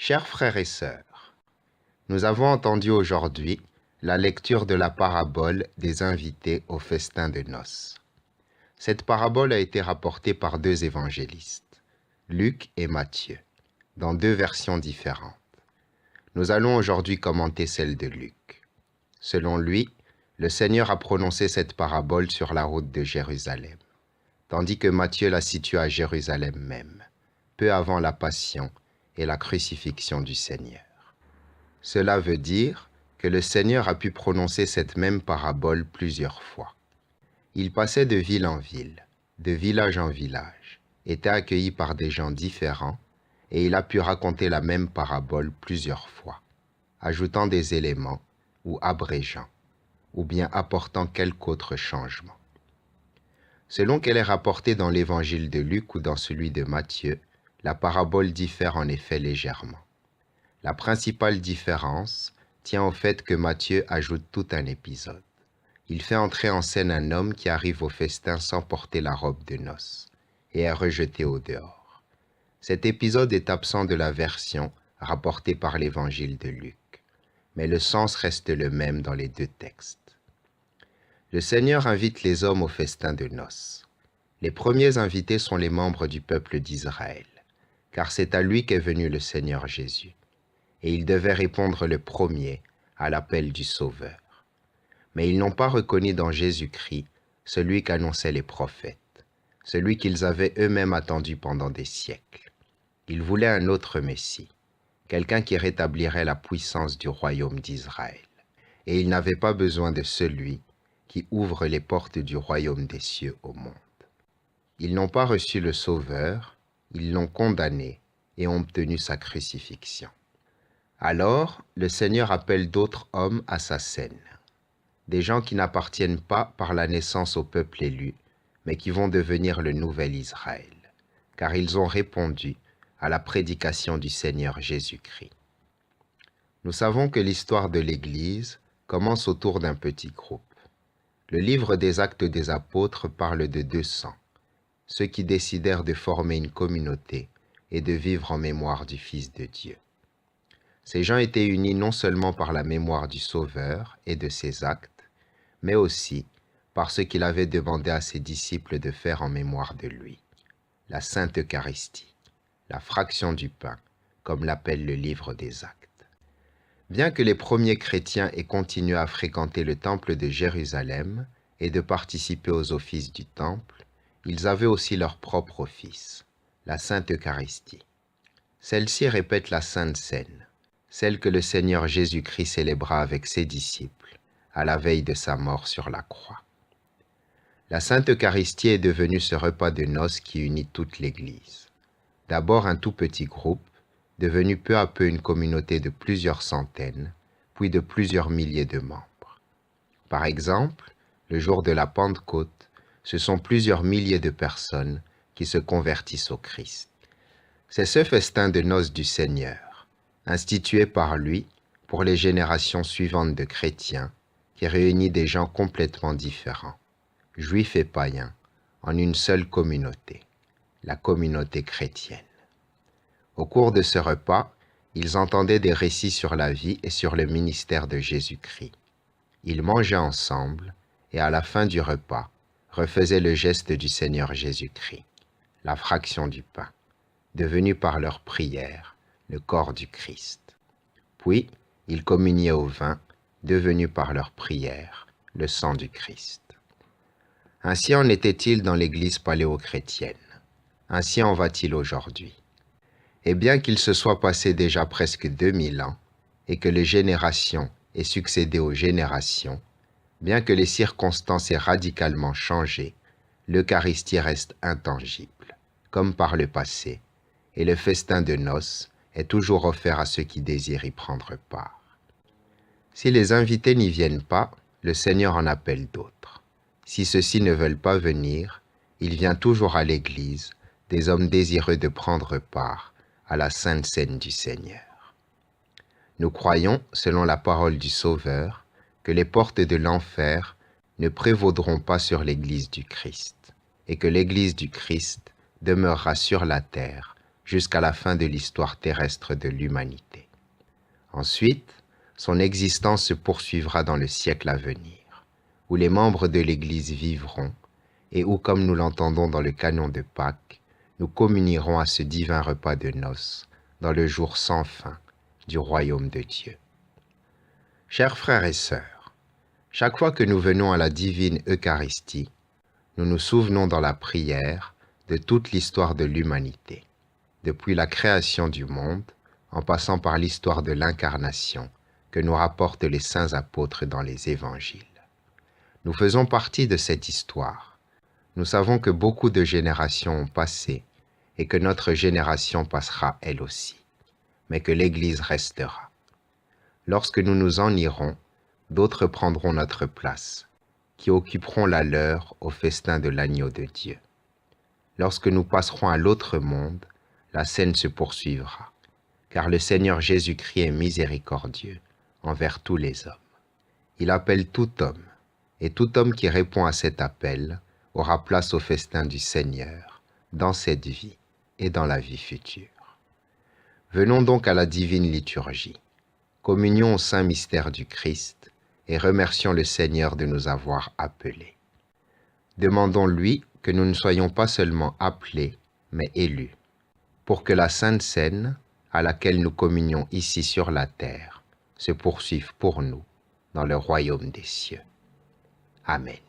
Chers frères et sœurs, nous avons entendu aujourd'hui la lecture de la parabole des invités au festin de noces. Cette parabole a été rapportée par deux évangélistes, Luc et Matthieu, dans deux versions différentes. Nous allons aujourd'hui commenter celle de Luc. Selon lui, le Seigneur a prononcé cette parabole sur la route de Jérusalem, tandis que Matthieu la situe à Jérusalem même, peu avant la passion et la crucifixion du Seigneur. Cela veut dire que le Seigneur a pu prononcer cette même parabole plusieurs fois. Il passait de ville en ville, de village en village, était accueilli par des gens différents, et il a pu raconter la même parabole plusieurs fois, ajoutant des éléments ou abrégeant, ou bien apportant quelque autre changement. Selon qu'elle est rapportée dans l'évangile de Luc ou dans celui de Matthieu, la parabole diffère en effet légèrement. La principale différence tient au fait que Matthieu ajoute tout un épisode. Il fait entrer en scène un homme qui arrive au festin sans porter la robe de noces et est rejeté au dehors. Cet épisode est absent de la version rapportée par l'évangile de Luc, mais le sens reste le même dans les deux textes. Le Seigneur invite les hommes au festin de noces. Les premiers invités sont les membres du peuple d'Israël, car c'est à lui qu'est venu le Seigneur Jésus, et il devait répondre le premier à l'appel du Sauveur. Mais ils n'ont pas reconnu dans Jésus-Christ celui qu'annonçaient les prophètes, celui qu'ils avaient eux-mêmes attendu pendant des siècles. Ils voulaient un autre Messie, quelqu'un qui rétablirait la puissance du royaume d'Israël. Et ils n'avaient pas besoin de celui qui ouvre les portes du royaume des cieux au monde. Ils n'ont pas reçu le Sauveur, ils l'ont condamné et ont obtenu sa crucifixion. Alors, le Seigneur appelle d'autres hommes à sa scène, des gens qui n'appartiennent pas par la naissance au peuple élu, mais qui vont devenir le nouvel Israël, car ils ont répondu à la prédication du Seigneur Jésus-Christ. Nous savons que l'histoire de l'Église commence autour d'un petit groupe. Le livre des Actes des Apôtres parle de 200, ceux qui décidèrent de former une communauté et de vivre en mémoire du Fils de Dieu. Ces gens étaient unis non seulement par la mémoire du Sauveur et de ses actes, mais aussi par ce qu'il avait demandé à ses disciples de faire en mémoire de lui, la Sainte Eucharistie, la fraction du pain, comme l'appelle le livre des Actes. Bien que les premiers chrétiens aient continué à fréquenter le temple de Jérusalem et de participer aux offices du temple, ils avaient aussi leur propre office, la Sainte Eucharistie. Celle-ci répète la Sainte Seine, celle que le Seigneur Jésus-Christ célébra avec ses disciples à la veille de sa mort sur la croix. La Sainte Eucharistie est devenue ce repas de noces qui unit toute l'Église. D'abord un tout petit groupe, devenu peu à peu une communauté de plusieurs centaines, puis de plusieurs milliers de membres. Par exemple, le jour de la Pentecôte, ce sont plusieurs milliers de personnes qui se convertissent au Christ. C'est ce festin de noces du Seigneur, institué par lui pour les générations suivantes de chrétiens, qui réunit des gens complètement différents, juifs et païens, en une seule communauté, la communauté chrétienne. Au cours de ce repas, ils entendaient des récits sur la vie et sur le ministère de Jésus-Christ. Ils mangeaient ensemble et à la fin du repas, refaisaient le geste du Seigneur Jésus-Christ, la fraction du pain, devenu par leur prière le corps du Christ. Puis, ils communiaient au vin, devenu par leur prière le sang du Christ. Ainsi en était-il dans l'Église paléochrétienne. Ainsi en va-t-il aujourd'hui. Et bien qu'il se soit passé déjà presque 2000 ans, et que les générations aient succédé aux générations, bien que les circonstances aient radicalement changé, l'Eucharistie reste intangible, comme par le passé, et le festin de noces est toujours offert à ceux qui désirent y prendre part. Si les invités n'y viennent pas, le Seigneur en appelle d'autres. Si ceux-ci ne veulent pas venir, il vient toujours à l'Église des hommes désireux de prendre part à la Sainte Seine du Seigneur. Nous croyons, selon la parole du Sauveur, que les portes de l'enfer ne prévaudront pas sur l'Église du Christ, et que l'Église du Christ demeurera sur la terre jusqu'à la fin de l'histoire terrestre de l'humanité. Ensuite, son existence se poursuivra dans le siècle à venir, où les membres de l'Église vivront et où, comme nous l'entendons dans le canon de Pâques, nous communierons à ce divin repas de noces dans le jour sans fin du royaume de Dieu. Chers frères et sœurs, chaque fois que nous venons à la divine Eucharistie, nous nous souvenons dans la prière de toute l'histoire de l'humanité, depuis la création du monde, en passant par l'histoire de l'incarnation que nous rapportent les saints apôtres dans les évangiles. Nous faisons partie de cette histoire. Nous savons que beaucoup de générations ont passé et que notre génération passera elle aussi, mais que l'Église restera. Lorsque nous nous en irons, d'autres prendront notre place, qui occuperont la leur au festin de l'agneau de Dieu. Lorsque nous passerons à l'autre monde, la scène se poursuivra, car le Seigneur Jésus-Christ est miséricordieux envers tous les hommes. Il appelle tout homme, et tout homme qui répond à cet appel aura place au festin du Seigneur, dans cette vie et dans la vie future. Venons donc à la divine liturgie, communions au saint mystère du Christ et remercions le Seigneur de nous avoir appelés. Demandons-lui que nous ne soyons pas seulement appelés, mais élus, pour que la Sainte Seine, à laquelle nous communions ici sur la terre, se poursuive pour nous dans le royaume des cieux. Amen.